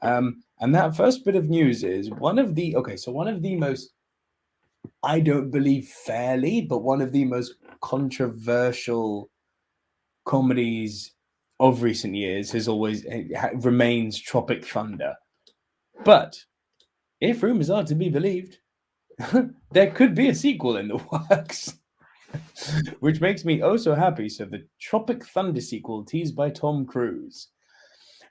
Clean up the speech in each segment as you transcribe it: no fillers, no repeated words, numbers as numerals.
And that first bit of news is one of the most, I don't believe fairly, but one of the most controversial comedies of recent years remains Tropic Thunder. But if rumors are to be believed, there could be a sequel in the works, which makes me oh so happy. So the Tropic Thunder sequel teased by Tom Cruise.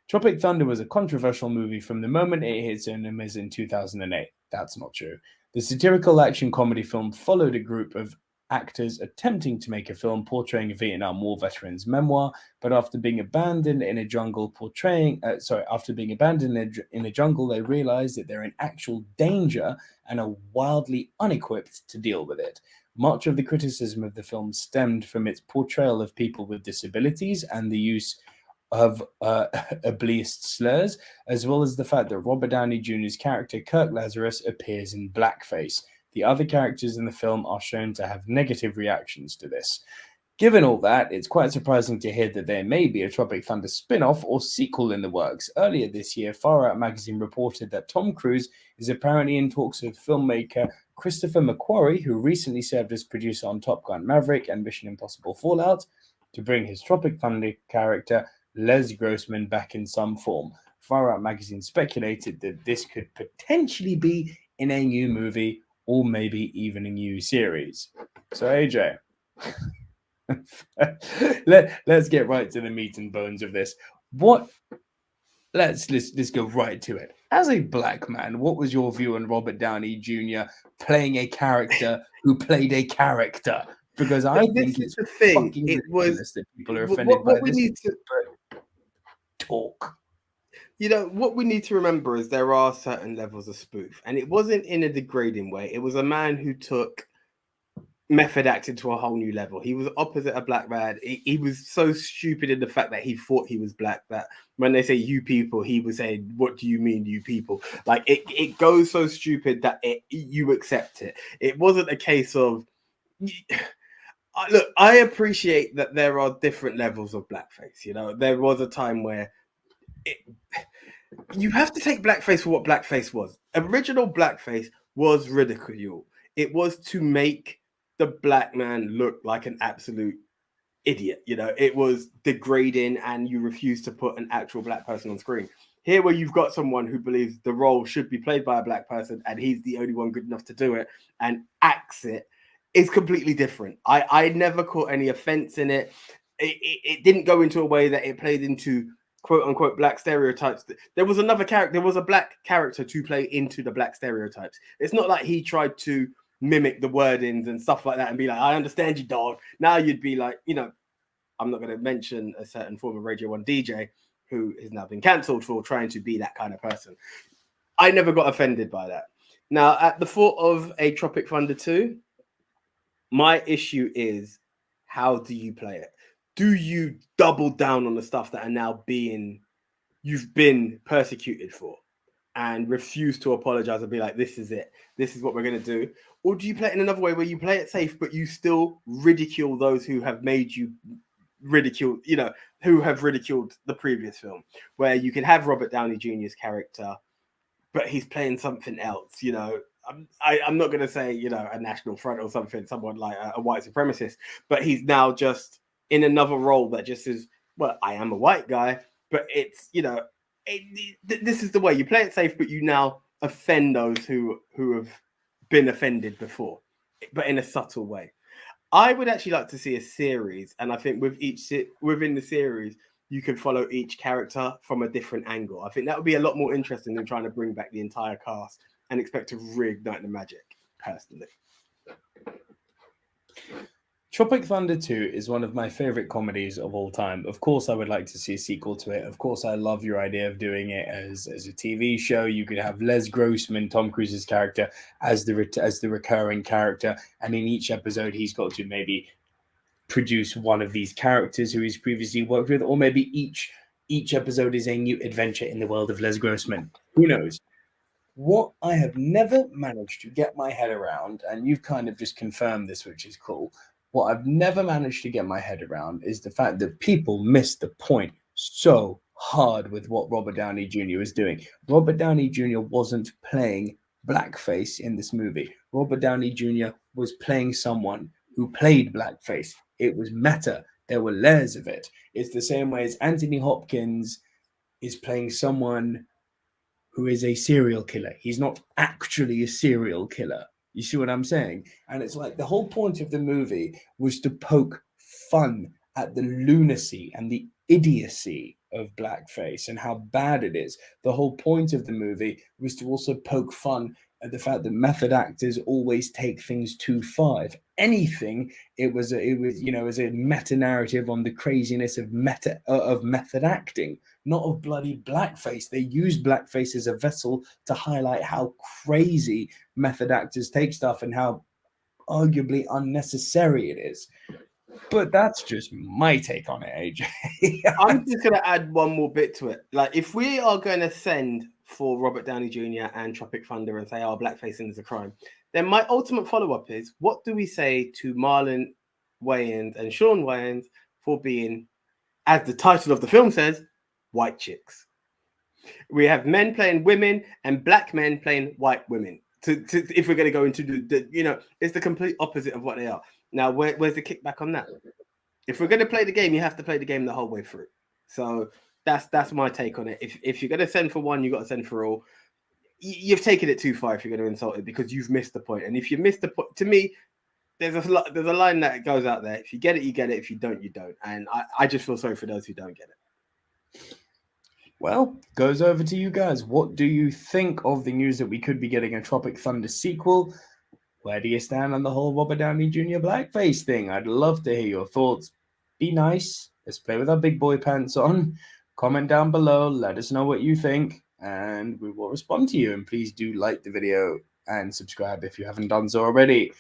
Tropic Thunder was a controversial movie from the moment it hit cinemas in 2008. That's not true. The satirical action comedy film followed a group of actors attempting to make a film portraying a Vietnam War veteran's memoir, but after being abandoned in a jungle in a jungle, they realize that they're in actual danger and are wildly unequipped to deal with it. Much of the criticism of the film stemmed from its portrayal of people with disabilities and the use of ableist slurs, as well as the fact that Robert Downey Jr.'s character Kirk Lazarus appears in blackface. The other characters in the film are shown to have negative reactions to this. Given all that, it's quite surprising to hear that there may be a Tropic Thunder spin-off or sequel in the works. Earlier this year, Far Out magazine reported that Tom Cruise is apparently in talks with filmmaker Christopher McQuarrie, who recently served as producer on Top Gun Maverick and Mission Impossible Fallout, to bring his Tropic Thunder character Les Grossman back in some form. Far Out magazine speculated that this could potentially be in a new movie or maybe even a new series. So AJ, let's get right to the meat and bones of this. Let's go right to it. As a black man, what was your view on Robert Downey Jr. playing a character who played a character? Because I think it's the thing. fucking It ridiculous was that people are offended by we this. need to talk. You know, what we need to remember is there are certain levels of spoof, and it wasn't in a degrading way. It was a man who took method acting to a whole new level. He was opposite a black man. He was so stupid in the fact that he thought he was black that when they say you people, he was saying, what do you mean you people? Like it goes so stupid that you accept it. It wasn't a case of look, I appreciate that there are different levels of blackface. You know, there was a time where you have to take blackface for what blackface was. Original blackface was ridicule. It was to make the black man look like an absolute idiot. You know, it was degrading, and you refuse to put an actual black person on screen. Here, where you've got someone who believes the role should be played by a black person, and he's the only one good enough to do it and acts it, is completely different. I never caught any offense in it. It didn't go into a way that it played into quote unquote black stereotypes. There was another character. There was a black character to play into the black stereotypes. It's not like he tried to mimic the wordings and stuff like that and be like, I understand you, dog. Now you'd be like, you know, I'm not going to mention a certain former Radio 1 DJ who has now been cancelled for trying to be that kind of person. I never got offended by that. Now, at the thought of a Tropic Thunder 2, my issue is, how do you play it? Do you double down on the stuff that are now you've been persecuted for and refuse to apologize and be like, this is it. This is what we're going to do. Or do you play it in another way where you play it safe, but you still ridicule those who have made you ridicule, you know, who have ridiculed the previous film, where you can have Robert Downey Jr.'s character, but he's playing something else, you know. I'm not going to say, you know, a National Front or something, someone like a white supremacist, but he's now just in another role that just is, well, I am a white guy, but it's, you know, this is the way you play it safe, but you now offend those who have been offended before, but in a subtle way. I would actually like to see a series, and I think within the series, you can follow each character from a different angle. I think that would be a lot more interesting than trying to bring back the entire cast and expect to reignite the magic, personally. Tropic Thunder 2 is one of my favorite comedies of all time. Of course, I would like to see a sequel to it. Of course, I love your idea of doing it as a TV show. You could have Les Grossman, Tom Cruise's character, as the recurring character, and in each episode, he's got to maybe produce one of these characters who he's previously worked with, or maybe each episode is a new adventure in the world of Les Grossman. Who knows? What I have never managed to get my head around, and you've kind of just confirmed this, which is cool. What I've never managed to get my head around is the fact that people miss the point so hard with what Robert Downey Jr. was doing. Robert Downey Jr. wasn't playing blackface in this movie. Robert Downey Jr. was playing someone who played blackface. It was meta. There were layers of it. It's the same way as Anthony Hopkins is playing someone who is a serial killer. He's not actually a serial killer. You see what I'm saying? And it's like the whole point of the movie was to poke fun at the lunacy and the idiocy of blackface and how bad it is. The whole point of the movie was to also poke fun at the fact that method actors always take things too far. If anything, it was a meta narrative on the craziness of method acting, not of bloody blackface. They use blackface as a vessel to highlight how crazy method actors take stuff and how arguably unnecessary it is. But that's just my take on it, AJ. I'm just going to add one more bit to it. Like, if we are going to send for Robert Downey Jr. and Tropic Thunder and say, oh, blackfacing is a crime, then my ultimate follow-up is, what do we say to Marlon Wayans and Sean Wayans for being, as the title of the film says, white chicks? We have men playing women and black men playing white women. If we're going to go into it's the complete opposite of what they are. Now, where's the kickback on that? If we're going to play the game, you have to play the game the whole way through. So that's my take on it. If you're going to send for one, you got to send for all. You've taken it too far if you're going to insult it, because you've missed the point. And if you missed the point, to me, there's a line that goes out there. If you get it, you get it. If you don't, you don't. And I just feel sorry for those who don't get it. Well, goes over to you guys. What do you think of the news that we could be getting a Tropic Thunder sequel? Where do you stand on the whole Robert Downey Jr. blackface thing? I'd love to hear your thoughts. Be nice. Let's play with our big boy pants on. Comment down below. Let us know what you think, and we will respond to you. And please do like the video and subscribe if you haven't done so already.